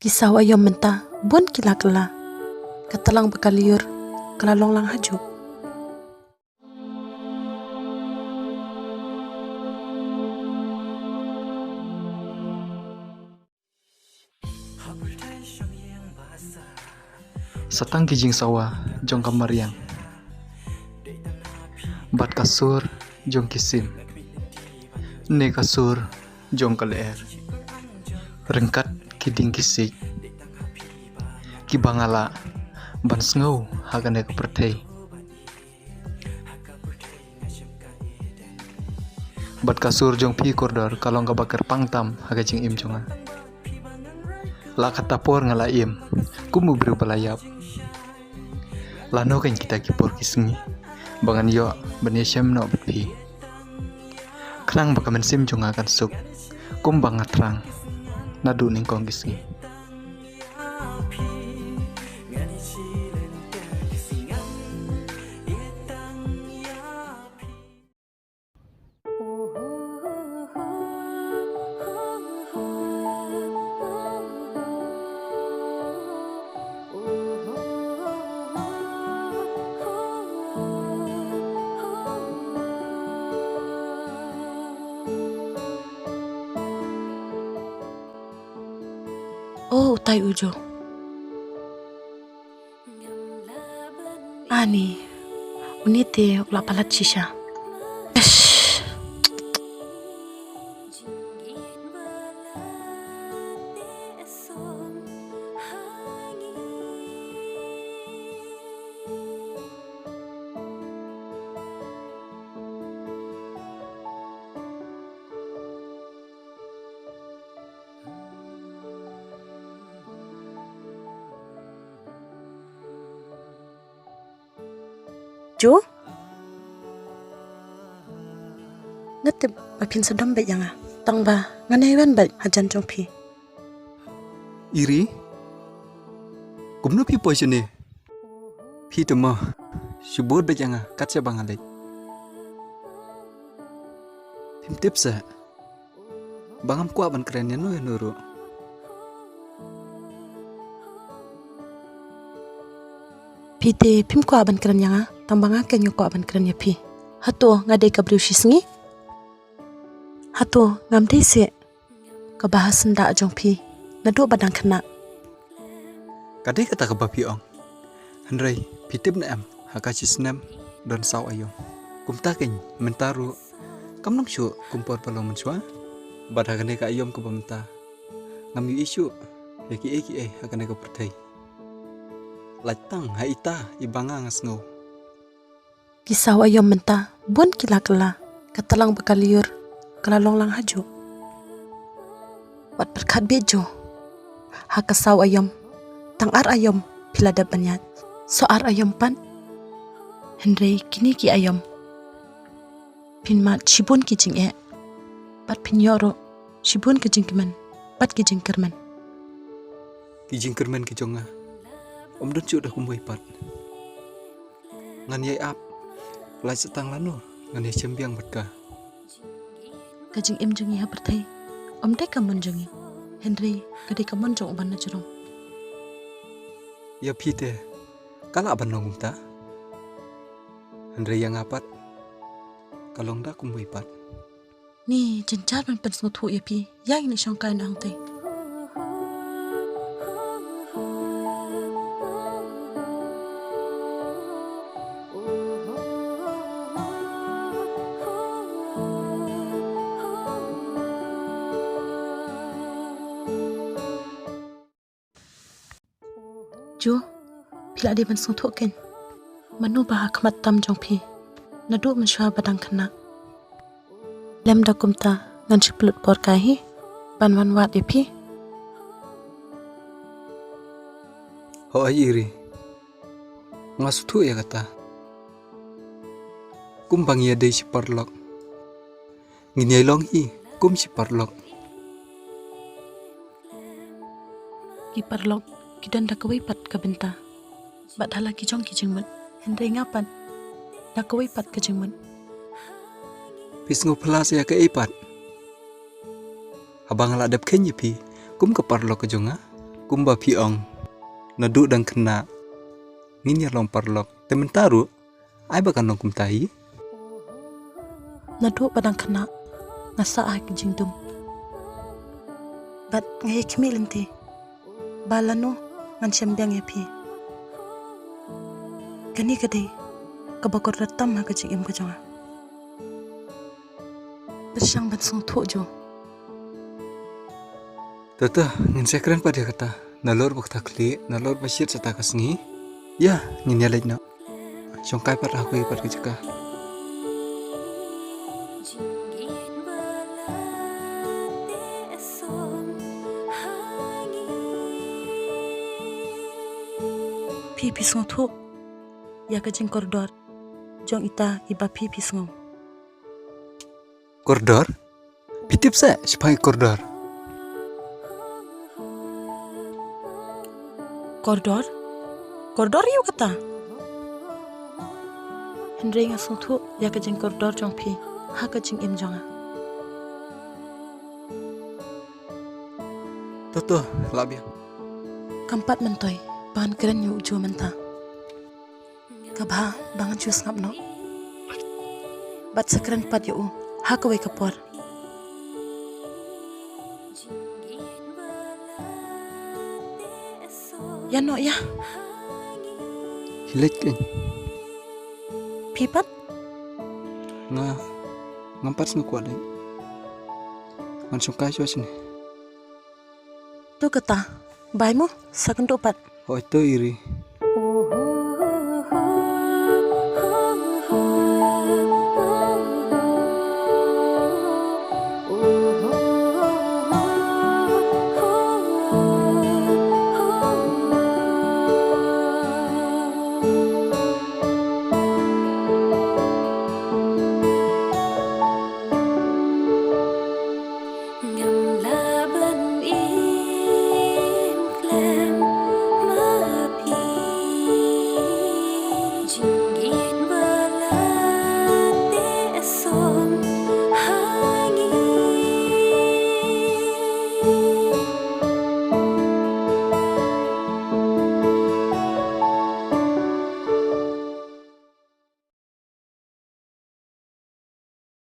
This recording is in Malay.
Kisah ayam mentah bun kila kela katalang bekaliur kelalong lang haju. Satang kijing sawa jong kamariang bat kasur jong kisim ne kasur jong kaleer rengkat kiding kisik kibangala ban sngau hagane kepertei bat kasur jong pi koridor kalong kabakar pangtam haga jing im jonga la katapor ngala im kumu bru balayap lano kan kita kipur kisngi bangan yo benesem no bepi krang bakamen sim jonga kan suk kum bangat rang nadu ning kong kisngi Oh, utai ujo. Ani, unite ula palat shisha. Jo? Ngatib bapin sedom bet yang tang ba nganaiwan bet hajan jong pi. iri kumno pi poisone pi temo subur bejanga katsa bangale pim tipsa bangam kwa ban keren no nuru Pi te pim ko aban keren yang tambang aken yo ko aban keren ya pi. Hato ngade ka briushi sngi. Hato ngam dei se ka bahasan da jong pi. Nadu badang kena. kade kata ke bapi ong handrai pitip na am hakachi snam don saw ayo kumta ken mentaru kamnong shu kumpor palong mensua bada kane ka ayom ke bamta ngam yu isu eki hakane ka pertai latang haita ibanga ngasngo Kisah ayam mentah bun kila kela katalang bekaliur kelalong lang haju. Wat berkat bejo. Hakasau ayam tangar ayam pilada banyat soar ayam pan Henry kini ki ayam pin mat shibun ki jing e pat pin yoro shibun ki jing kiman pat ki jing kerman kijing kermen ki jonga om don chu da kumoi pat ngan yai ap lai setang lano ngan ye chembiang batka ka jing im jungi ha pertai om dek kamon jungi Henry kadi kamon jong ban na jurong ya pite kala ban nongum ta andre yang apat kalong da kumoi pat ni jenjar ban pen sngu thu ye pi yang ni shong kai nang te Jo, pila di ban sngu thu ken manu bah khmat tam jong pi nadu menshwa badang kena lem da kumta ngan shiplut por kai ban wan wat ye pi ho ai iri ngas thu ya kata kumbang ya dei si parlok ngini long hi kum si parlok ki parlok kidan da kawai pat ka benta bat hala ki jong ki jingmut Henry ngapan da kawai pat ka jingmut pisngo pelas ya ke ipat abang ala dap kenye pi kum ke parlo ke jonga kumba piong nadu dan kena nginya lomparlok temen taru ai bakan nong kumtai Nadu padang kena ngasa ah jingdum. Bat ngayi kimilinti. Balano ngan syambiang ya pi. Kani kadai kabakor ratam ha kajing im kajonga. Bersyang bat sung tu jo. tata ngin sekren pada kata nalor buk takli nalor basir setakas ngi ya nginya lek na songkai par aku par keceka Pi sung tu. Ya kajing koridor. Jong ita iba pi sung. koridor pitip sa sipai koridor Koridor? Koridor yuk kata. Henry ngasung tu ya kajing koridor jong pi. Ha kajing im jonga. toto labia Kampat mentoy. Bahan keren yu ujua mentah. Kabha bangan jus ngap no. Bat sekeren pat yu ha kawai kapor. Ya no ya. hilet kan Pipat nga ngampat snu kuat ngan songkai so sini tu kata. Bai mo sakan dopat. oh itu iri